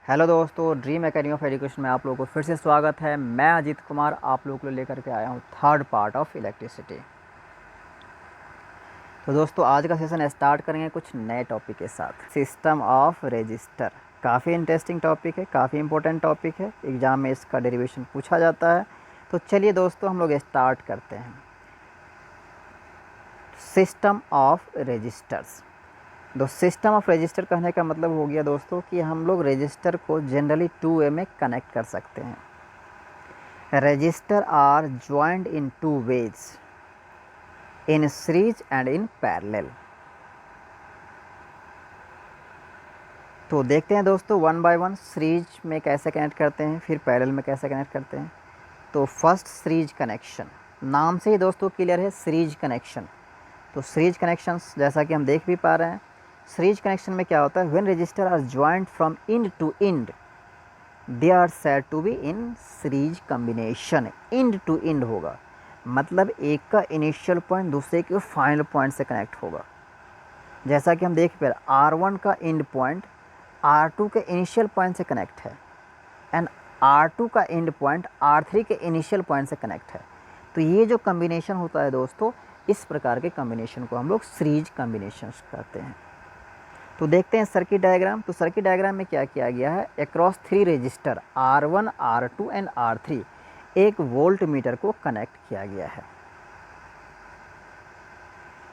Hello दोस्तों, dream academy of education में आप लोगों को फिर से स्वागत है। मैं अजीत कुमार आप लोगों को लेकर के आया हूँ थर्ड पार्ट ऑफ इलेक्ट्रिसिटी। तो दोस्तों आज का सेशन स्टार्ट करेंगे कुछ नए टॉपिक के साथ। सिस्टम ऑफ रजिस्टर काफ़ी इंटरेस्टिंग टॉपिक है, काफ़ी इंपॉर्टेंट टॉपिक है। एग्ज़ाम में इसका डेरिवेशन पूछा जाता है। तो चलिए दोस्तों हम लोग स्टार्ट करते हैं। System of registers. System of register कहने का मतलब हो गया दोस्तों कि हम लोग रजिस्टर को जनरली टू वे में कनेक्ट कर सकते हैं। Register are joint in two ways, in series and in parallel. तो देखते हैं दोस्तों वन बाय वन सीरीज में कैसे कनेक्ट करते हैं, फिर पैरेलल में कैसे कनेक्ट करते हैं। तो फर्स्ट सीरीज कनेक्शन, नाम से ही दोस्तों क्लियर है सीरीज कनेक्शन। तो सीरीज कनेक्शंस जैसा कि हम देख भी पा रहे हैं, सीरीज कनेक्शन में क्या होता है, when register are joint from end to end they are said to be in series combination. End to end होगा मतलब एक का इनिशियल पॉइंट दूसरे के फाइनल पॉइंट से कनेक्ट होगा। जैसा कि हम देख पा रहे R1 का एंड पॉइंट R2 के इनिशियल पॉइंट से कनेक्ट है एंड R2 का एंड पॉइंट R3 के इनिशियल पॉइंट से कनेक्ट है। तो ये जो कॉम्बिनेशन होता है दोस्तों, इस प्रकार के कॉम्बिनेशन को हम लोग सीरीज कॉम्बिनेशंस कहते हैं। तो देखते हैं सर्किट डायग्राम। तो सर्किट डायग्राम में क्या किया गया है, across three register R1, R2 and R3 एक वोल्ट मीटर को कनेक्ट किया गया है।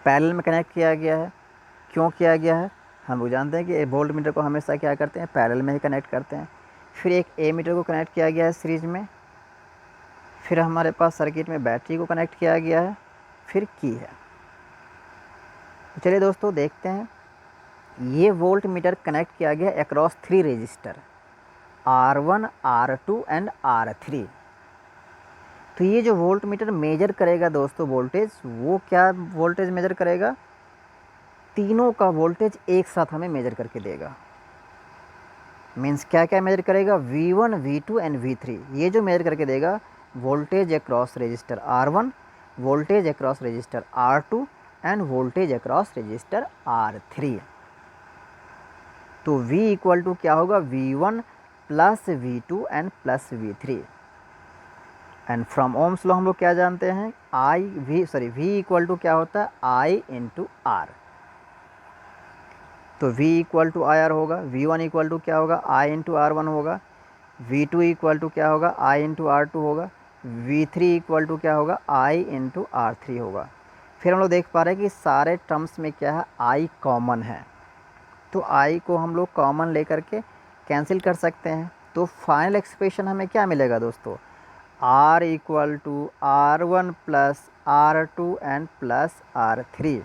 पैरेलल में कनेक्ट किया गया है। क्यों किया गया है, हम लोग जानते हैं कि वोल्ट मीटर को हमेशा क्या करते हैं, पैरेलल में ही कनेक्ट करते हैं। फिर एक ए मीटर को कनेक्ट किया गया है सीरीज में। फिर हमारे पास सर्किट में बैटरी को कनेक्ट किया गया है, फिर की है। तो चलिए दोस्तों देखते हैं, ये वोल्ट मीटर कनेक्ट किया गया across three register R1, R2 and R3। तो ये जो वोल्ट मीटर मेजर करेगा दोस्तों वोल्टेज, वो क्या वोल्टेज मेजर करेगा, तीनों का वोल्टेज एक साथ हमें मेजर करके देगा। मीन्स क्या क्या मेजर करेगा, V1, V2 एंड V3। ये जो मेजर करके देगा voltage across register R1, voltage across register R2 end voltage across register R3। तो V इक्वल टू क्या होगा, V1 plus V2 and plus V3। And from Ohm's law हम लोग क्या जानते हैं, V इक्वल टू क्या होता है, I इंटू R। तो V equal to I R होगा। V1 इक्वल टू क्या होगा, I इंटू R1 होगा। V2 इक्वल टू क्या होगा, I इंटू R2 होगा। V3 इक्वल टू क्या होगा, I इंटू R3 होगा। फिर हम लोग देख पा रहे हैं कि सारे टर्म्स में क्या है, I कॉमन है। तो I को हम लोग कॉमन लेकर के कैंसिल कर सकते हैं। तो फाइनल एक्सप्रेशन हमें क्या मिलेगा दोस्तों, R equal to R1 plus R2 and plus R3।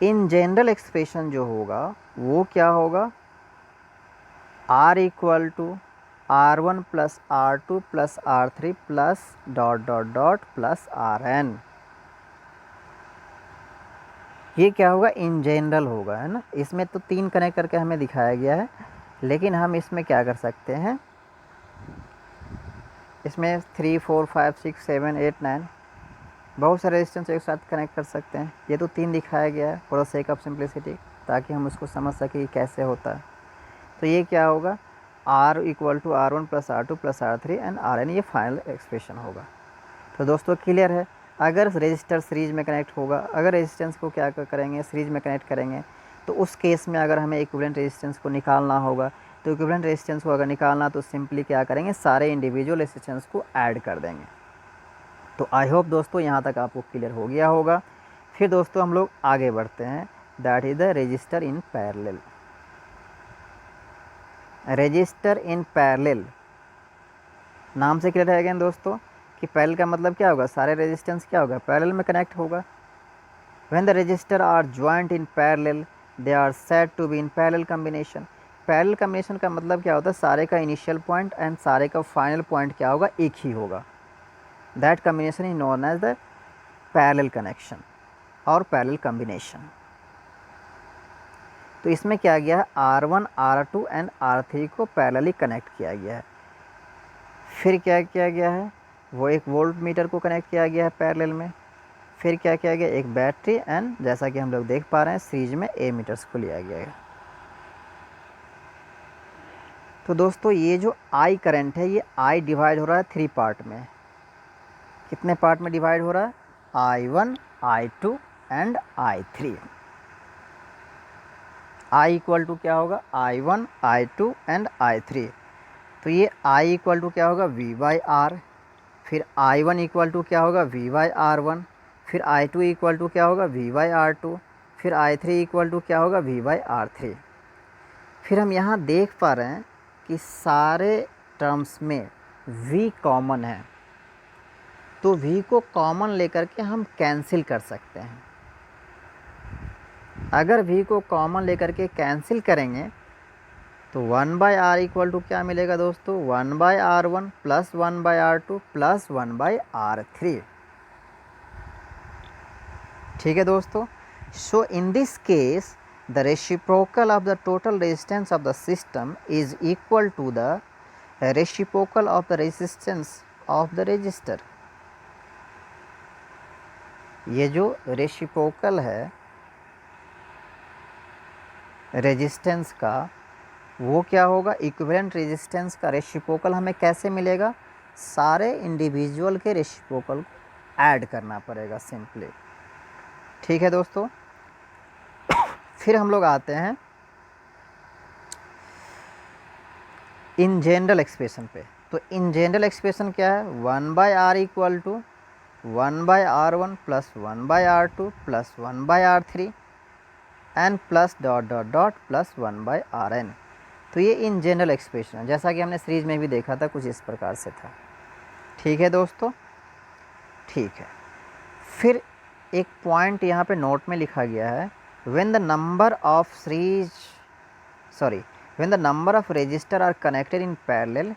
In general expression जो होगा वो क्या होगा, R equal to R1 plus R2 plus R3 plus dot dot dot plus RN। ये क्या होगा, इन जनरल होगा, है ना। इसमें तो तीन कनेक्ट करके हमें दिखाया गया है, लेकिन हम इसमें क्या कर सकते हैं, इसमें 3, 4, 5, 6, 7, 8, 9 बहुत सारे रेजिस्टेंस एक साथ कनेक्ट कर सकते हैं। ये तो तीन दिखाया गया है for the sake of simplicity, ताकि हम उसको समझ सकें कि कैसे होता है। तो ये क्या होगा, R equal to R1 plus R2 plus R3 and RN, ये फाइनल एक्सप्रेशन होगा। तो दोस्तों क्लियर है, अगर रेजिस्टर सीरीज में कनेक्ट होगा, अगर रेजिस्टेंस को क्या करेंगे, सीरीज में कनेक्ट करेंगे, तो उस केस में अगर हमें इक्विवेलेंट रेजिस्टेंस को निकालना होगा, तो इक्विवेलेंट रेजिस्टेंस को अगर निकालना तो सिंपली क्या करेंगे, सारे इंडिविजुअल रेजिस्टेंस को ऐड कर देंगे। तो आई होप दोस्तों यहाँ तक आपको क्लियर हो गया होगा। फिर दोस्तों हम लोग आगे बढ़ते हैं, that is the register in parallel. Register in parallel, नाम से क्लियर है अगेन दोस्तों कि पैरेलल का मतलब क्या होगा, सारे रेजिस्टेंस क्या होगा, पैरेलल में कनेक्ट होगा। When the register are joint in parallel they are said to be in parallel combination. Parallel combination का मतलब क्या होता है, सारे का इनिशियल पॉइंट एंड सारे का फाइनल पॉइंट क्या होगा, एक ही होगा। That combination is known as the parallel connection और पैरेलल कॉम्बिनेशन। तो इसमें क्या गया है, R1, R2 एंड R3 को पैरेलली कनेक्ट किया गया है। फिर क्या किया गया है, वो एक वोल्ट मीटर को कनेक्ट किया गया है पैरेलल में। फिर क्या किया गया, एक बैटरी एंड जैसा कि हम लोग देख पा रहे हैं सीरीज में ए मीटर्स को लिया गया है। तो दोस्तों ये जो आई करंट है, ये आई डिवाइड हो रहा है 3 पार्ट में। कितने पार्ट में डिवाइड हो रहा है, I1, I2 and I3। I equal to क्या होगा, I1, I2 एंड I3। तो ये I इक्वल टू क्या होगा, V/R। फिर I1 इक्वल टू क्या होगा, V/R1। फिर I2 इक्वल टू क्या होगा, V/R2। फिर I3 इक्वल टू क्या होगा, V/R3। फिर हम यहाँ देख पा रहे हैं कि सारे टर्म्स में V कॉमन है, तो V को कॉमन लेकर के हम कैंसिल कर सकते हैं। अगर V को कॉमन लेकर के कैंसिल करेंगे तो 1/R इक्वल टू क्या मिलेगा दोस्तों, 1/R1 plus 1/R2 plus 1/R3। ठीक है दोस्तों। So in this case the reciprocal of the total resistance of the system is equal to the reciprocal of the resistance of the resistor. ये जो reciprocal है resistance का, वो क्या होगा, इक्विवेलेंट रेजिस्टेंस का रेसिप्रोकल हमें कैसे मिलेगा, सारे इंडिविजुअल के रेसिप्रोकल को ऐड करना पड़ेगा सिंपली। ठीक है दोस्तों। फिर हम लोग आते हैं इन जनरल एक्सप्रेशन पे। तो इन जनरल एक्सप्रेशन क्या है, 1/R equal to 1/R1 plus 1/R2 plus 1/R3 N plus dot dot dot plus 1/Rn। तो ये इन जनरल एक्सप्रेशन है, जैसा कि हमने सीरीज में भी देखा था, कुछ इस प्रकार से था। ठीक है दोस्तों, ठीक है। फिर एक पॉइंट यहाँ पे नोट में लिखा गया है, when the number of register are connected in parallel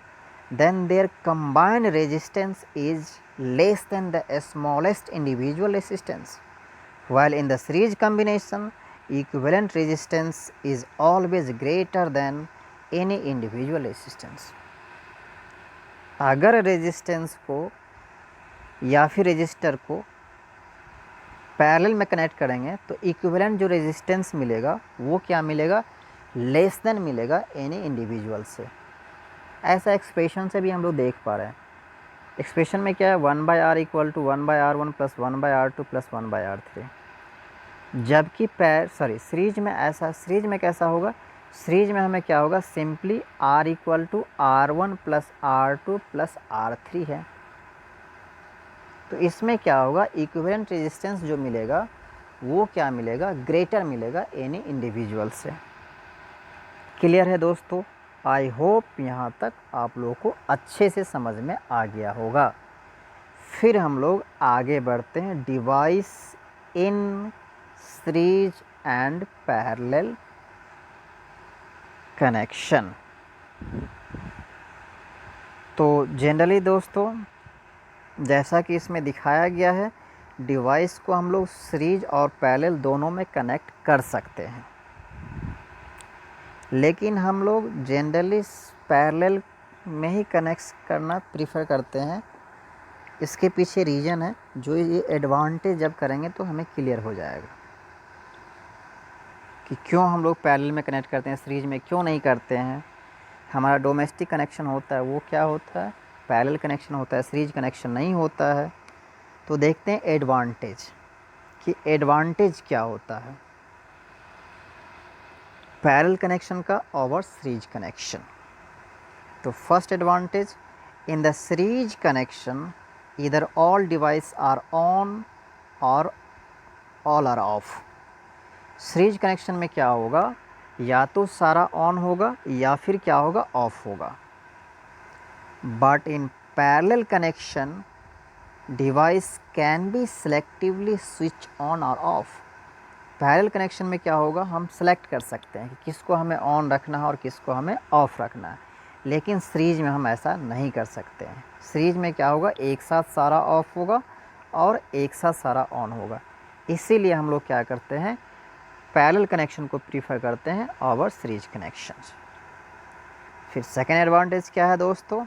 then their combined resistance is less than the smallest individual resistance, while in the series combination equivalent resistance is always greater than any individual resistance। अगर resistance को या फिर register को parallel में connect करेंगे तो equivalent जो resistance मिलेगा वो क्या मिलेगा, लेस देन मिलेगा एनी इंडिविजुअल से। ऐसा एक्सप्रेशन से भी हम लोग देख पा रहे हैं। एक्सप्रेशन में क्या है, 1/R equal to 1/R1 plus 1/R2 plus 1/R3। जबकि सीरीज में कैसा होगा, सीरीज में हमें क्या होगा, simply R equal to R1 plus R2 plus R3 है। तो इसमें क्या होगा, इक्विवेलेंट रेजिस्टेंस जो मिलेगा वो क्या मिलेगा, ग्रेटर मिलेगा एनी इंडिविजुअल से। क्लियर है दोस्तों। आई होप यहाँ तक आप लोगों को अच्छे से समझ में आ गया होगा। फिर हम लोग आगे बढ़ते हैं, device in series and parallel connection. तो जनरली दोस्तों जैसा कि इसमें दिखाया गया है, डिवाइस को हम लोग सीरीज और पैरेलल दोनों में कनेक्ट कर सकते हैं, लेकिन हम लोग जनरली पैरेलल में ही कनेक्ट करना प्रीफर करते हैं। इसके पीछे रीज़न है, जो ये एडवांटेज जब करेंगे तो हमें क्लियर हो जाएगा कि क्यों हम लोग पैरेलल में कनेक्ट करते हैं, सीरीज में क्यों नहीं करते हैं। हमारा डोमेस्टिक कनेक्शन होता है वो क्या होता है, पैरेलल कनेक्शन होता है, सीरीज कनेक्शन नहीं होता है। तो देखते हैं एडवांटेज कि एडवांटेज क्या होता है पैरेलल कनेक्शन का ओवर सीरीज कनेक्शन। तो first advantage, in the series connection either all device are on or all are off. Series connection में क्या होगा, या तो सारा ऑन होगा या फिर क्या होगा, ऑफ होगा। But in parallel connection device can be selectively switch on और ऑफ। पैरेलल कनेक्शन में क्या होगा, हम सेलेक्ट कर सकते हैं कि किसको हमें ऑन रखना है और किसको हमें ऑफ़ रखना है, लेकिन सीरीज में हम ऐसा नहीं कर सकते हैं। सीरीज में क्या होगा, एक साथ सारा ऑफ होगा और एक साथ सारा ऑन होगा। इसीलिए हम लोग क्या करते हैं, पैरेलल कनेक्शन को प्रीफर करते हैं ओवर सीरीज कनेक्शन। फिर सेकेंड एडवांटेज क्या है दोस्तों,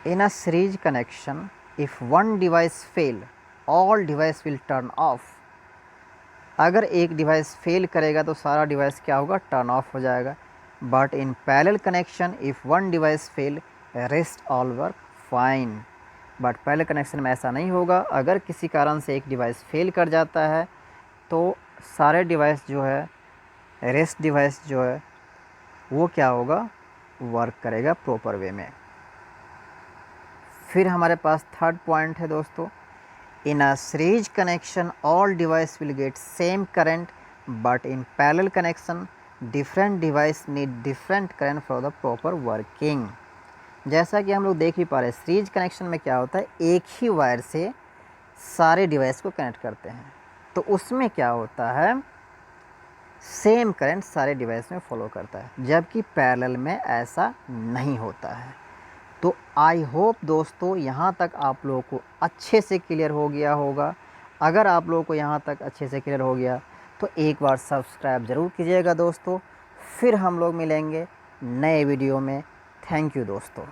in a series connection if one device fail all device will turn off. अगर एक डिवाइस फेल करेगा तो सारा डिवाइस क्या होगा, टर्न ऑफ हो जाएगा। But in parallel connection if one device fail rest all work fine. But parallel connection में ऐसा नहीं होगा, अगर किसी कारण से एक डिवाइस फेल कर जाता है तो सारे डिवाइस जो है, रेस्ट डिवाइस जो है वो क्या होगा, वर्क करेगा प्रॉपर वे में। फिर हमारे पास थर्ड पॉइंट है दोस्तों, in a series connection all device will get same current but in parallel connection different device need different current for the proper working. जैसा कि हम लोग देख ही पा रहे हैं, सीरीज कनेक्शन में क्या होता है, एक ही वायर से सारे डिवाइस को कनेक्ट करते हैं, तो उसमें क्या होता है, सेम करंट सारे डिवाइस में फॉलो करता है, जबकि पैरेलल में ऐसा नहीं होता है। तो आई होप दोस्तों यहाँ तक आप लोगों को अच्छे से क्लियर हो गया होगा। अगर आप लोगों को यहाँ तक अच्छे से क्लियर हो गया तो एक बार सब्सक्राइब ज़रूर कीजिएगा दोस्तों। फिर हम लोग मिलेंगे नए वीडियो में। थैंक यू दोस्तों।